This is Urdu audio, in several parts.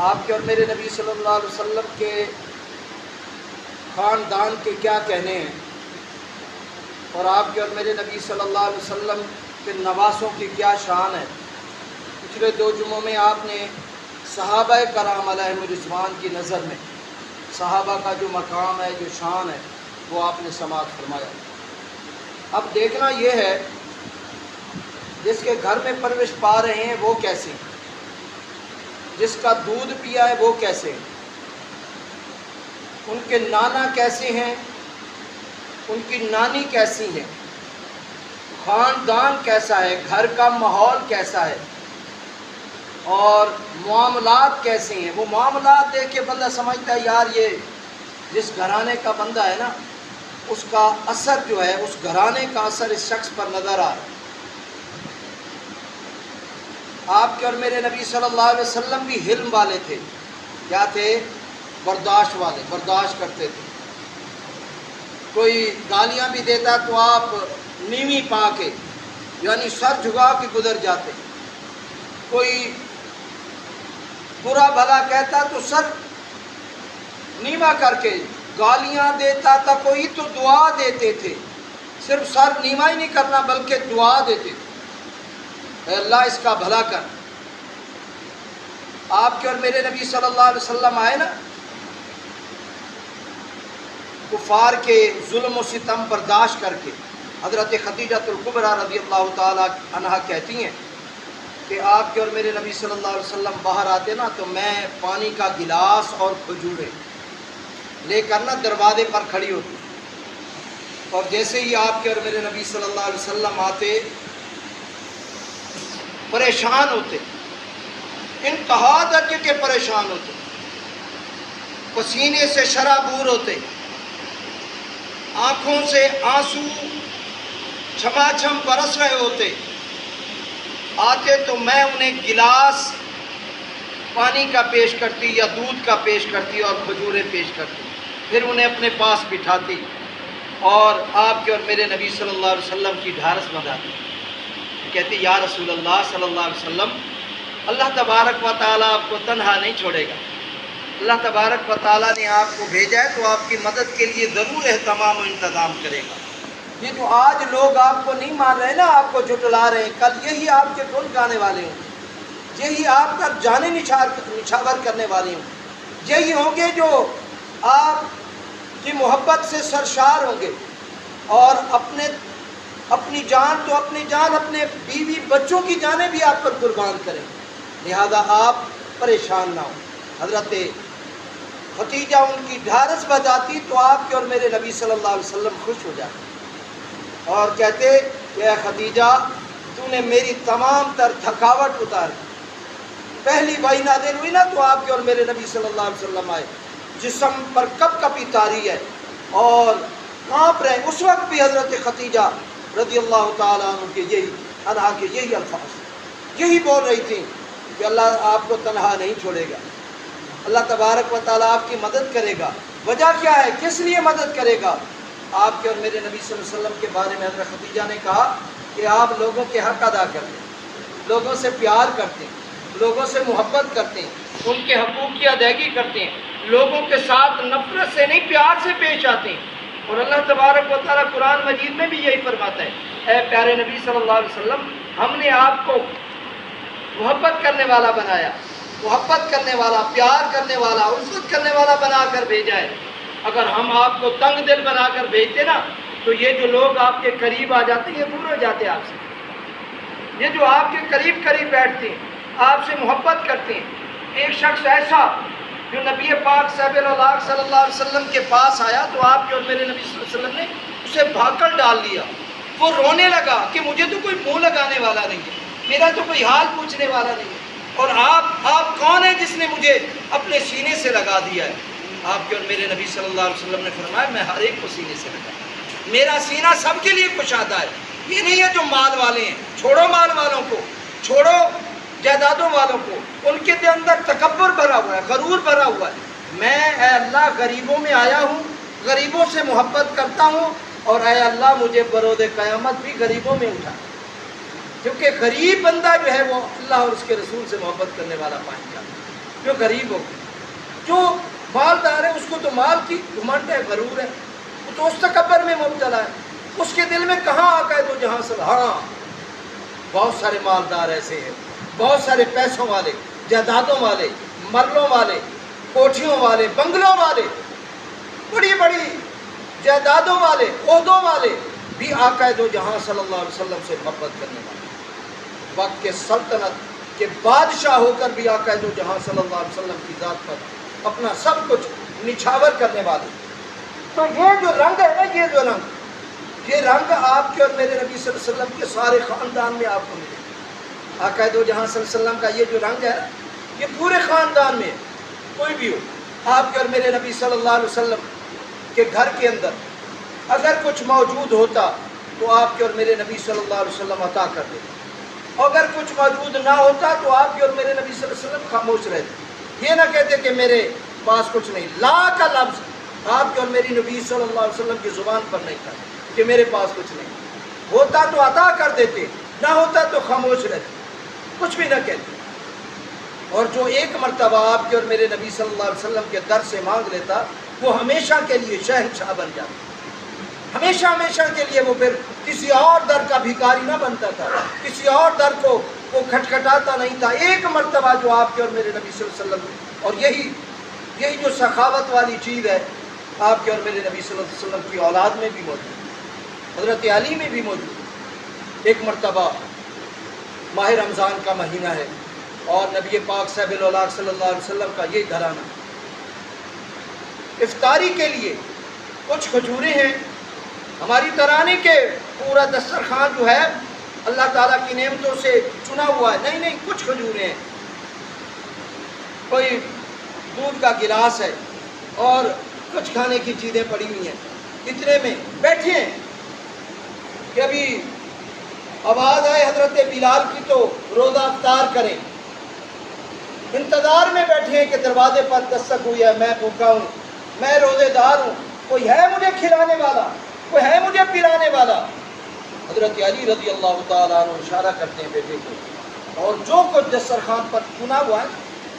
آپ کے اور میرے نبی صلی اللہ علیہ وسلم کے خاندان کے کیا کہنے ہیں، اور آپ کے اور میرے نبی صلی اللہ علیہ وسلم کے نواسوں کی کیا شان ہے۔ پچھلے 2 جمعوں میں آپ نے صحابہ کرام علیہم رضوان کی نظر میں صحابہ کا جو مقام ہے، جو شان ہے، وہ آپ نے سماعت فرمایا۔ اب دیکھنا یہ ہے جس کے گھر میں پرورش پا رہے ہیں وہ کیسے ہیں، جس کا دودھ پیا ہے وہ کیسے ہیں، ان کے نانا کیسے ہیں، ان کی نانی کیسی ہیں، خاندان کیسا ہے، گھر کا ماحول کیسا ہے، اور معاملات کیسے ہیں۔ وہ معاملات دیکھ کے بندہ سمجھتا ہے یار یہ جس گھرانے کا بندہ ہے نا، اس کا اثر جو ہے، اس گھرانے کا اثر اس شخص پر نظر آ رہا ہے۔ آپ کے اور میرے نبی صلی اللہ علیہ وسلم بھی حلم والے تھے۔ کیا تھے؟ برداشت والے، برداشت کرتے تھے۔ کوئی گالیاں بھی دیتا تو آپ نیوی پا کے، یعنی سر جھکا کے گزر جاتے۔ کوئی برا بھلا کہتا تو سر نیوا کر کے گالیاں دیتا تھا، کوئی تو دعا دیتے تھے، صرف سر نیوا ہی نہیں کرنا بلکہ دعا دیتے تھے، اے اللہ اس کا بھلا کر۔ آپ کے اور میرے نبی صلی اللہ علیہ وسلم آئے نا، کفار کے ظلم و ستم برداشت کر کے، حضرت خدیجہ الکبریٰ رضی اللہ تعالی عنہا کہتی ہیں کہ آپ کے اور میرے نبی صلی اللہ علیہ وسلم باہر آتے نا تو میں پانی کا گلاس اور کھجوریں لے کر نا دروازے پر کھڑی ہوتی، اور جیسے ہی آپ کے اور میرے نبی صلی اللہ علیہ وسلم آتے پریشان ہوتے، انتہا درجے کے پریشان ہوتے، پسینے سے شرابور ہوتے، آنکھوں سے آنسو چھما چھم برس رہے ہوتے۔ آتے تو میں انہیں گلاس پانی کا پیش کرتی یا دودھ کا پیش کرتی اور کھجوریں پیش کرتی، پھر انہیں اپنے پاس بٹھاتی اور آپ کے اور میرے نبی صلی اللہ علیہ وسلم کی ڈھارس بندھاتی، کہتی یا رسول اللہ صلی اللہ علیہ وسلم، اللہ تبارک و تعالیٰ آپ کو تنہا نہیں چھوڑے گا، اللہ تبارک و تعالیٰ نے آپ کو بھیجا ہے تو آپ کی مدد کے لیے ضرور اہتمام و انتظام کرے گا۔ یہ جو آج لوگ آپ کو نہیں مان رہے نا، آپ کو جھٹلا رہے ہیں، کل یہی آپ کے گن گانے والے ہوں گے، یہی آپ کا جانے نچھاور کرنے والے ہوں گے، یہی ہوں گے جو آپ کی محبت سے سرشار ہوں گے، اور اپنی جان تو اپنی جان، اپنے بیوی بچوں کی جانیں بھی آپ پر قربان کریں، لہذا آپ پریشان نہ ہوں۔ حضرت خدیجہ ان کی ڈھارس بجاتی تو آپ کے اور میرے نبی صلی اللہ علیہ وسلم خوش ہو جاتے اور کہتے کہ اے خدیجہ تو نے میری تمام تر تھکاوٹ اتار دی۔ پہلی وحی نازل ہوئی نا تو آپ کے اور میرے نبی صلی اللہ علیہ وسلم آئے، جسم پر کپ کپی طاری ہے اور کانپ رہے۔ اس وقت بھی حضرت خدیجہ رضی اللہ تعالیٰ عنہ کے یہی الفاظ یہی بول رہی تھیں کہ اللہ آپ کو تنہا نہیں چھوڑے گا، اللہ تبارک و تعالیٰ آپ کی مدد کرے گا۔ وجہ کیا ہے؟ کس لیے مدد کرے گا؟ آپ کے اور میرے نبی صلی اللہ علیہ وسلم کے بارے میں حضرت خدیجہ نے کہا کہ آپ لوگوں کے حق ادا کرتے ہیں، لوگوں سے پیار کرتے ہیں، لوگوں سے محبت کرتے ہیں، ان کے حقوق کی ادائیگی کرتے ہیں، لوگوں کے ساتھ نفرت سے نہیں پیار سے پیش آتے ہیں۔ اور اللہ تبارک و تعالیٰ قرآن مجید میں بھی یہی فرماتا ہے، اے پیارے نبی صلی اللہ علیہ وسلم، ہم نے آپ کو محبت کرنے والا بنایا، محبت کرنے والا، پیار کرنے والا، الفت کرنے والا بنا کر بھیجا ہے۔ اگر ہم آپ کو تنگ دل بنا کر بھیجتے نا تو یہ جو لوگ آپ کے قریب آ جاتے ہیں یہ دور ہو جاتے آپ سے، یہ جو آپ کے قریب بیٹھتے ہیں، آپ سے محبت کرتے ہیں۔ ایک شخص ایسا جو نبی پاک صاحب اللہ صلی اللہ علیہ وسلم کے پاس آیا تو آپ کے اور میرے نبی صلی اللہ علیہ وسلم نے اسے بھاکر ڈال دیا، وہ رونے لگا کہ مجھے تو کوئی منہ لگانے والا نہیں ہے، میرا تو کوئی حال پوچھنے والا نہیں ہے، اور آپ کون ہیں جس نے مجھے اپنے سینے سے لگا دیا ہے؟ آپ کے اور میرے نبی صلی اللہ علیہ وسلم نے فرمایا میں ہر ایک کو سینے سے لگا، میرا سینہ سب کے لیے کشادہ ہے، یہ نہیں ہے جو مال والے ہیں، چھوڑو مال والوں کو، چھوڑو جائیدادوں والوں کو، ان کے اندر تکبر بھرا ہوا ہے، غرور بھرا ہوا ہے۔ میں اے اللہ غریبوں میں آیا ہوں، غریبوں سے محبت کرتا ہوں، اور اے اللہ مجھے بروز قیامت بھی غریبوں میں اٹھا، کیونکہ غریب بندہ جو ہے وہ اللہ اور اس کے رسول سے محبت کرنے والا پائے گا۔ جو غریب ہو، جو مالدار ہے اس کو تو مال کی گھمنڈ ہے، غرور ہے، وہ تو اس تکبر میں مبتلا ہے، اس کے دل میں کہاں آقا دو جہاں سے. ہاں بہت سارے مالدار ایسے ہیں، بہت سارے پیسوں والے، جائیدادوں والے، مرلوں والے، کوٹھیوں والے، بنگلوں والے، بڑی بڑی جائیدادوں والے، عہدوں والے بھی آقا دو جہاں صلی اللہ علیہ وسلم سے محبت کرنے والے، وقت کے سلطنت کے بادشاہ ہو کر بھی آقا دو جہاں صلی اللہ علیہ وسلم کی ذات پر اپنا سب کچھ نچھاور کرنے والے. تو یہ جو رنگ ہے نا، یہ رنگ آپ کے اور میرے نبی صلی اللہ علیہ وسلم کے سارے خاندان میں آپ کو ملے. آقا دو جہاں صلی اللہ علیہ وسلم کا یہ جو رنگ ہے نا، یہ پورے خاندان میں ہے. کوئی بھی ہو، آپ کے اور میرے نبی صلی اللہ علیہ وسلم کے گھر کے اندر اگر کچھ موجود ہوتا تو آپ کے اور میرے نبی صلی اللہ علیہ وسلم عطا کر دیتے، اگر کچھ موجود نہ ہوتا تو آپ کے اور میرے نبی صلی اللہ علیہ وسلم خاموش رہتے. یہ نہ کہتے کہ میرے پاس کچھ نہیں. لا کا لفظ آپ کے اور میری نبی صلی اللہ علیہ وسلم کی زبان پر نہیں تھا کہ میرے پاس کچھ نہیں. ہوتا تو عطا کر دیتے، نہ ہوتا تو خاموش رہتے، کچھ بھی نہ کہتے. اور جو ایک مرتبہ آپ کے اور میرے نبی صلی اللہ علیہ وسلم کے در سے مانگ لیتا، وہ ہمیشہ کے لیے شہنشاہ بن جاتا. ہمیشہ کے لیے وہ پھر کسی اور در کا بھکاری نہ بنتا تھا، کسی اور در کو وہ کھٹکھٹاتا نہیں تھا. ایک مرتبہ جو آپ کے اور میرے نبی صلی اللہ علیہ وسلم، اور یہی جو سخاوت والی چیز ہے آپ کے اور میرے نبی صلی اللہ علیہ وسلم کی اولاد میں بھی موجود ہے، حضرت علی میں بھی موجود ہے. ایک مرتبہ ماہ رمضان کا مہینہ ہے اور نبی پاک صاحب الاولاق صلی اللہ علیہ وسلم کا یہ گھرانہ افطاری کے لیے کچھ کھجوریں ہیں. ہماری طرح نہیں کہ پورا دسترخوان جو ہے اللہ تعالیٰ کی نعمتوں سے چنا ہوا ہے، نہیں، کچھ کھجوریں ہیں، کوئی دودھ کا گلاس ہے اور کچھ کھانے کی چیزیں پڑی ہوئی ہیں. اتنے میں بیٹھے ہیں کہ ابھی آواز آئے حضرت بلال کی تو روزہ افطار کریں. انتظار میں بیٹھے ہیں کہ دروازے پر دستک ہوئی ہے، میں بھوکا ہوں، میں روزے دار ہوں، کوئی ہے مجھے کھلانے والا، کوئی ہے مجھے پلانے والا. حضرت علی رضی اللہ تعالیٰ عنہ اشارہ کرتے ہیں بیٹے کو، اور جو کچھ دسترخوان پر چنا ہوا ہے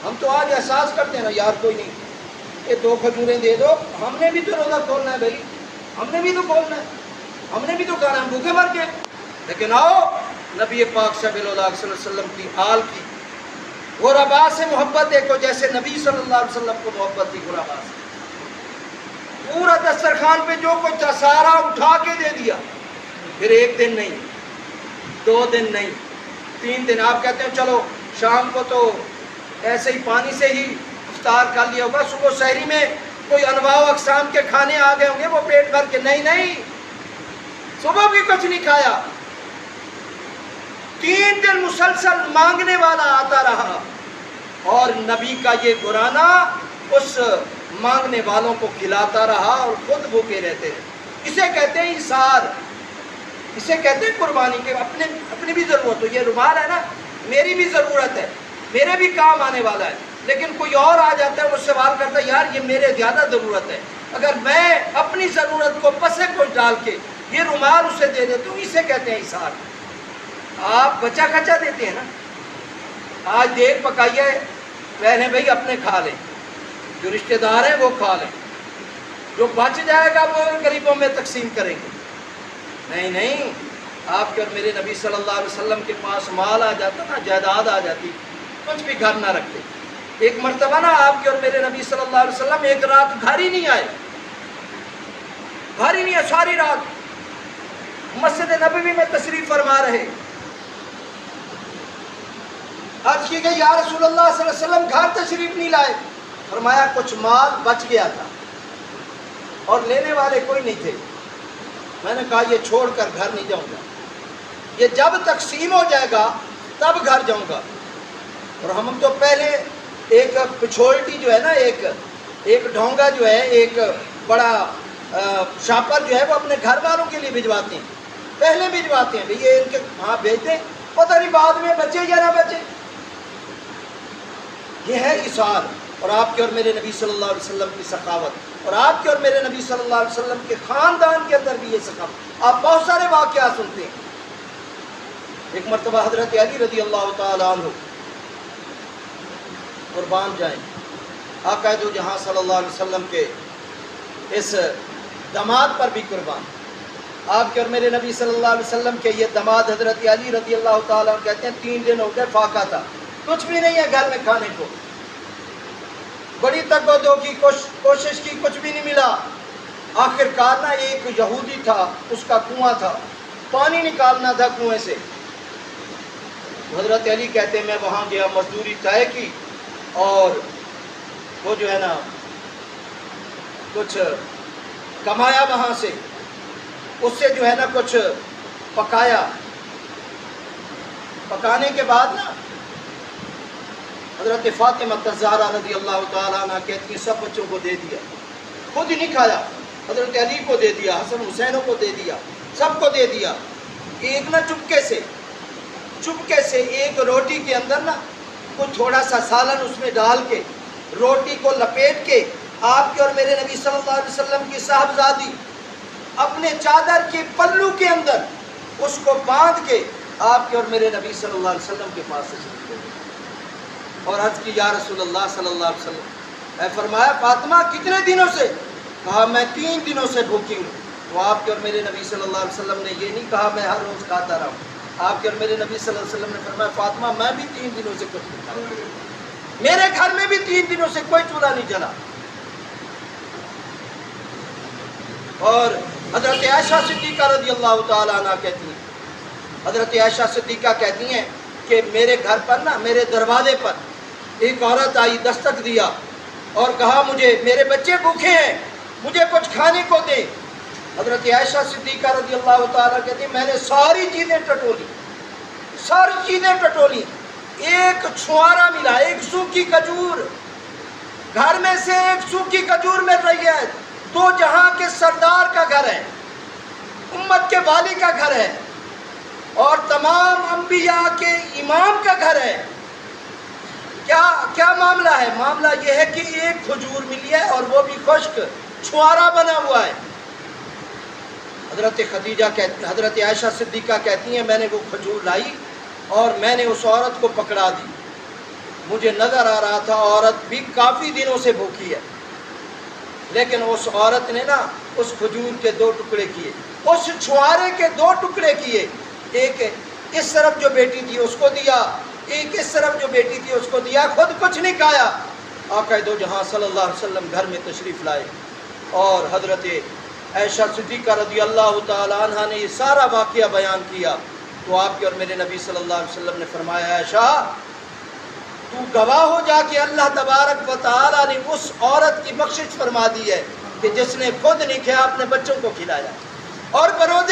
ہم تو آج احساس کرتے ہیں نا، یار کوئی نہیں، یہ 2 کھجوریں دے دو، ہم نے بھی تو روزہ کھولنا ہے بھائی، ہم نے بھی تو کھولنا ہے، ہم نے بھی تو کھانا ہے، ہم بھوکے مر گئے. لیکن آؤ نبی پاک صلی اللہ علیہ وسلم کی آل کی غربا سے محبت دیکھو، جیسے نبی صلی اللہ علیہ وسلم کو محبت تھی غربا سے. پورا دسترخوان پہ جو کچھ تھا سارا اٹھا کے دے دیا. پھر 1 دن نہیں، 2 دن نہیں، 3 دن. آپ کہتے ہیں چلو شام کو تو ایسے ہی پانی سے ہی افطار کر لیا ہوگا، صبح سحری میں کوئی انواع و اقسام کے کھانے آ گئے ہوں گے وہ پیٹ بھر کے. نہیں، صبح بھی کچھ نہیں کھایا. 3 دن مسلسل مانگنے والا آتا رہا اور نبی کا یہ گھرانہ اس مانگنے والوں کو کھلاتا رہا اور خود بھوکے رہتے رہے. اسے کہتے ہیں ایثار، اسے کہتے ہیں قربانی کے اپنی بھی ضرورت ہو. یہ رومال ہے نا، میری بھی ضرورت ہے، میرے بھی کام آنے والا ہے، لیکن کوئی اور آ جاتا ہے وہ سوال کرتا ہے یار یہ میرے زیادہ ضرورت ہے. اگر میں اپنی ضرورت کو پسے کچھ ڈال کے یہ رومال اسے دے دیتا ہوں، اسے کہتے ہیں ایثار. آپ بچا کھچا دیتے ہیں نا، آج دیگ پکائیے بہنیں بھائی اپنے کھا لیں، جو رشتہ دار ہیں وہ کھا لیں، جو بچ جائے گا وہ غریبوں میں تقسیم کریں گے. نہیں، آپ کے اور میرے نبی صلی اللہ علیہ وسلم کے پاس مال آ جاتا نا، جائیداد آ جاتی، کچھ بھی گھر نہ رکھتے. ایک مرتبہ نا آپ کے اور میرے نبی صلی اللہ علیہ وسلم ایک رات گھر ہی نہیں آئے، ساری رات مسجد نبوی میں تشریف فرما رہے. عرض کی گئی یا رسول اللہ صلی اللہ علیہ وسلم گھر تشریف نہیں لائے. فرمایا کچھ مال بچ گیا تھا اور لینے والے کوئی نہیں تھے. میں نے کہا یہ چھوڑ کر گھر نہیں جاؤں گا، یہ جب تقسیم ہو جائے گا تب گھر جاؤں گا. اور ہم تو پہلے ایک پچھولٹی جو ہے نا، ایک ڈھونگا جو ہے، ایک بڑا شاپر جو ہے وہ اپنے گھر والوں کے لیے بھجواتے ہیں، پہلے بھجواتے ہیں بھئی یہ ان کے ہاں بھیجتے ہیں، پتہ نہیں بعد میں بچے یا نہ بچے. یہ ہے ایثار. اور آپ کے اور میرے نبی صلی اللہ علیہ وسلم کی سخاوت، اور آپ کے اور میرے نبی صلی اللہ علیہ وسلم کے خاندان کے اندر بھی یہ سخاوت. آپ بہت سارے واقعات سنتے ہیں. ایک مرتبہ حضرت علی رضی اللہ تعالیٰ عنہ قربان جائیں آقا دو جہاں صلی اللہ علیہ وسلم کے اس دماد پر بھی قربان. آپ کے اور میرے نبی صلی اللہ علیہ وسلم کے یہ دماد حضرت علی رضی اللہ تعالیٰ عنہ کہتے ہیں 3 دن ہو گئے فاقہ تھا, کچھ بھی نہیں ہے گھر میں کھانے کو, بڑی تگودو کی کوشش کی, کچھ بھی نہیں ملا. آخر کار نا ایک یہودی تھا, اس کا کنواں تھا, پانی نکالنا تھا کنویں سے. حضرت علی کہتے ہیں میں وہاں گیا, مزدوری طے کی اور وہ جو ہے نا کچھ کمایا وہاں سے, اس سے جو ہے نا کچھ پکایا. پکانے کے بعد نا حضرت فاطمہ الزہرا رضی اللہ تعالیٰ عنہ کہتی ہیں سب بچوں کو دے دیا, خود ہی نہیں کھایا. حضرت علی کو دے دیا, حسن حسینوں کو دے دیا, سب کو دے دیا. ایک نا چپکے سے ایک روٹی کے اندر نا کچھ تھوڑا سا سالن اس میں ڈال کے روٹی کو لپیٹ کے آپ کے اور میرے نبی صلی اللہ علیہ وسلم کی صاحبزادی اپنے چادر کے پلو کے اندر اس کو باندھ کے آپ کے اور میرے نبی صلی اللہ علیہ وسلم کے پاس سے چلی گئی اور عرض کی یا رسول اللہ صلی اللہ علیہ وسلم. میں فرمایا فاطمہ کتنے دنوں سے؟ کہا میں 3 دنوں سے بھوکی ہوں. تو آپ کے اور میرے نبی صلی اللہ علیہ وسلم نے یہ نہیں کہا میں ہر روز کھاتا رہا ہوں. آپ کے اور میرے نبی صلی اللہ علیہ وسلم نے فرمایا فاطمہ میں بھی 3 دنوں سے کچھ نہیں کھایا, میرے گھر میں بھی 3 دنوں سے کوئی چولہا نہیں جلا. اور حضرت عائشہ صدیقہ رضی اللہ تعالیٰ عنہ کہتی ہیں, حضرت عائشہ صدیقہ کہتی ہیں کہ میرے گھر پر نا میرے دروازے پر ایک عورت آئی, دستک دیا اور کہا مجھے میرے بچے بھوکے ہیں, مجھے کچھ کھانے کو دے. حضرت عائشہ صدیقہ رضی اللہ تعالیٰ کہتی ہیں میں نے ساری چیزیں ٹٹولی, ایک چھوارا ملا, ایک سوکھی کھجور, گھر میں سے ایک سوکھی کھجور مل رہی ہے. 2 جہاں کے سردار کا گھر ہے, امت کے والی کا گھر ہے اور تمام انبیاء کے امام کا گھر ہے. کیا معاملہ ہے؟ معاملہ یہ ہے کہ ایک کھجور ملی ہے اور وہ بھی خشک چھوارا بنا ہوا ہے. حضرت عائشہ صدیقہ کہتی ہیں میں نے وہ کھجور لائی اور میں نے اس عورت کو پکڑا دی. مجھے نظر آ رہا تھا عورت بھی کافی دنوں سے بھوکی ہے, لیکن اس عورت نے نا اس کھجور کے 2 ٹکڑے کیے, اس چھوارے کے 2 ٹکڑے کیے, ایک اس طرف جو بیٹی تھی اس کو دیا, ایک اس طرف جو بیٹی تھی اس کو دیا, خود کچھ نہیں کھایا. آقا دو جہاں صلی اللہ علیہ وسلم گھر میں تشریف لائے اور حضرت عائشہ صدیقہ رضی اللہ تعالیٰ عنہ نے یہ سارا واقعہ بیان کیا. تو آپ کے اور میرے نبی صلی اللہ علیہ وسلم نے فرمایا عائشہ تو گواہ ہو جا کہ اللہ تبارک و تعالیٰ نے اس عورت کی بخشش فرما دی ہے کہ جس نے خود نہیں کھایا اپنے بچوں کو کھلایا. اور بروز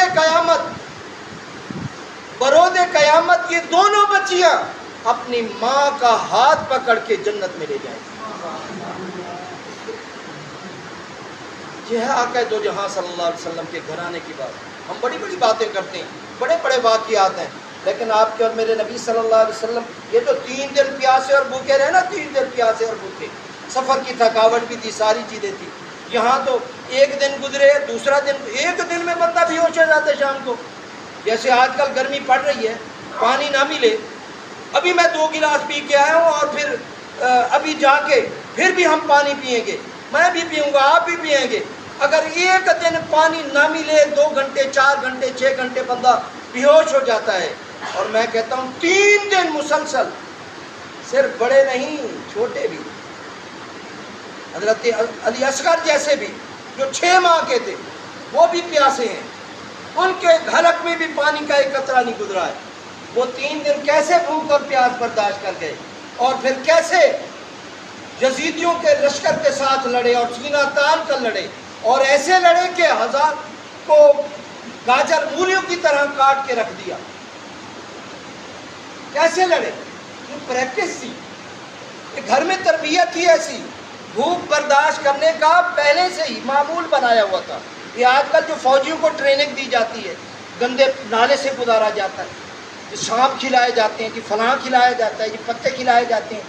قیامت یہ دونوں بچیاں اپنی ماں کا ہاتھ پکڑ کے جنت میں لے جائیں. یہ ہے آقا دو جہاں صلی اللہ علیہ وسلم کے گھرانے کی بات. ہم بڑی بڑی باتیں کرتے ہیں, بڑے بڑے واقعات ہیں, لیکن آپ کے اور میرے نبی صلی اللہ علیہ وسلم یہ تو 3 دن پیاسے اور بھوکے رہے نا, 3 دن پیاسے اور بھوکے, سفر کی تھکاوٹ بھی تھی, ساری چیزیں تھی. یہاں تو 1 دن گزرے, دوسرا دن, 1 دن میں بندہ بھی ہوش ہو جاتا ہے شام کو. جیسے آج کل گرمی پڑ رہی ہے, پانی نہ ملے, ابھی میں 2 گلاس پی کے آیا ہوں اور پھر ابھی جا کے پھر بھی ہم پانی پئیں گے, میں بھی پیوں گا, آپ بھی پئیں گے. اگر 1 دن پانی نہ ملے 2 گھنٹے 4 گھنٹے 6 گھنٹے بندہ بے ہوش ہو جاتا ہے. اور میں کہتا ہوں 3 دن مسلسل, صرف بڑے نہیں چھوٹے بھی, حضرت علی اصغر جیسے بھی جو 6 ماہ کے تھے وہ بھی پیاسے ہیں, ان کے حلق میں بھی پانی کا ایک قطرہ نہیں گزرا ہے. وہ 3 دن کیسے بھوک اور پیاس برداشت کر گئے اور پھر کیسے یزیدیوں کے لشکر کے ساتھ لڑے اور سینہ تان کر لڑے, اور ایسے لڑے کہ 1000 کو گاجر مولیوں کی طرح کاٹ کے رکھ دیا. کیسے لڑے؟ یہ پریکٹس تھی, گھر میں تربیت تھی ایسی, بھوک برداشت کرنے کا پہلے سے ہی معمول بنایا ہوا تھا. یہ آج کل جو فوجیوں کو ٹریننگ دی جاتی ہے, گندے نالے سے گزارا جاتا ہے, سانپ کھلائے جاتے ہیں, کہ فلاں کھلایا جاتا ہے, یہ پتے کھلائے جاتے ہیں,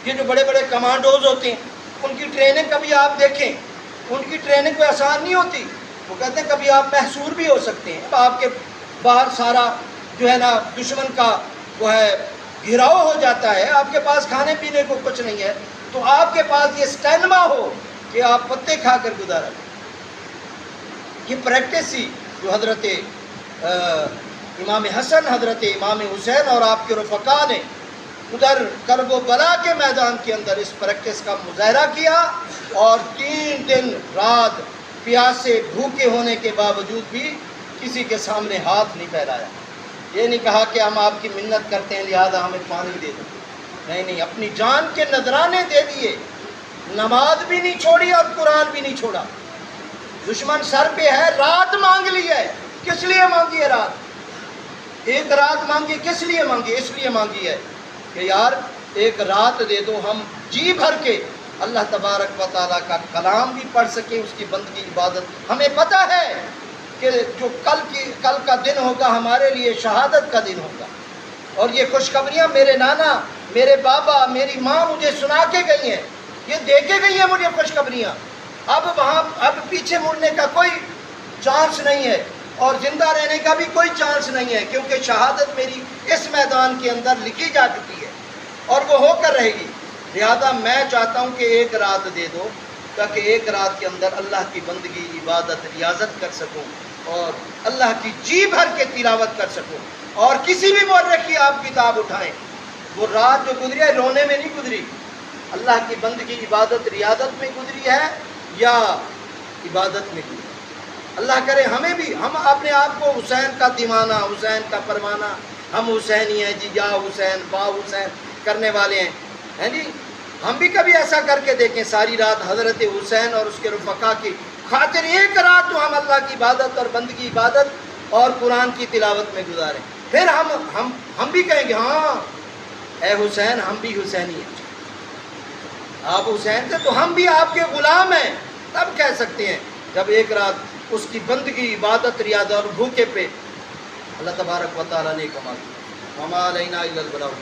یہ جو بڑے بڑے کمانڈوز ہوتے ہیں ان کی ٹریننگ کبھی آپ دیکھیں, ان کی ٹریننگ کوئی آسان نہیں ہوتی. وہ کہتے ہیں کبھی آپ محصور بھی ہو سکتے ہیں, آپ کے باہر سارا جو ہے نا دشمن کا وہ ہے گھراؤ ہو جاتا ہے، آپ کے پاس کھانے پینے کو کچھ نہیں ہے، تو آپ کے پاس یہ اسٹینما ہو کہ آپ پتے کھا کر گزارا کریں۔ یہ پریکٹس ہی جو حضرت امام حسن، حضرت امام حسین اور آپ کے رفقا نے ادھر کرب و بلا کے میدان کے اندر اس پریکٹس کا مظاہرہ کیا، اور 3 دن رات پیاسے بھوکے ہونے کے باوجود بھی کسی کے سامنے ہاتھ نہیں پھیلایا۔ یہ نہیں کہا کہ ہم آپ کی منت کرتے ہیں لہذا ہمیں پانی دے دو، نہیں، اپنی جان کے نذرانے دے دیے، نماز بھی نہیں چھوڑی اور قرآن بھی نہیں چھوڑا۔ دشمن سر پہ ہے، رات مانگ لی ہے، کس لیے مانگی ہے رات؟ ایک رات مانگی، کس لیے مانگی؟ اس لیے مانگی ہے کہ یار ایک رات دے دو، ہم جی بھر کے اللہ تبارک و تعالیٰ کا کلام بھی پڑھ سکیں، اس کی بندگی عبادت۔ ہمیں پتہ ہے کہ جو کل کا دن ہوگا ہمارے لیے شہادت کا دن ہوگا، اور یہ خوشخبریاں میرے نانا، میرے بابا، میری ماں مجھے سنا کے گئی ہیں، یہ دے کے گئی ہیں مجھے خوشخبریاں۔ اب پیچھے مڑنے کا کوئی چانس نہیں ہے، اور زندہ رہنے کا بھی کوئی چانس نہیں ہے، کیونکہ شہادت میری اس میدان کے اندر لکھی جا چکی ہے اور وہ ہو کر رہے گی۔ لہذا میں چاہتا ہوں کہ ایک رات دے دو، تاکہ ایک رات کے اندر اللہ کی بندگی، عبادت، ریاضت کر سکوں اور اللہ کی جی بھر کے تلاوت کر سکوں۔ اور کسی بھی مورخ کی آپ کتاب اٹھائیں، وہ رات جو گزری ہے رونے میں نہیں گزری، اللہ کی بندگی، عبادت، ریاضت میں گزری ہے یا عبادت میں گزری۔ اللہ کرے ہمیں بھی، ہم اپنے آپ کو حسین کا دیوانہ، حسین کا پروانہ، ہم حسینی ہیں جی، یا حسین با حسین کرنے والے ہیں جی، ہم بھی کبھی ایسا کر کے دیکھیں، ساری رات حضرت حسین اور اس کے رفقا کی خاطر ایک رات تو ہم اللہ کی عبادت اور بندگی، عبادت اور قرآن کی تلاوت میں گزاریں، پھر ہم بھی کہیں گے ہاں اے حسین، ہم بھی حسینی ہیں، آپ حسین تھے تو ہم بھی آپ کے غلام ہیں۔ تب کہہ سکتے ہیں جب ایک رات اس کی بندگی، عبادت، ریاضت اور بھوکے پہ اللہ تبارک و تعالیٰ نے کما دیا۔ وما علینا الا البلاغ۔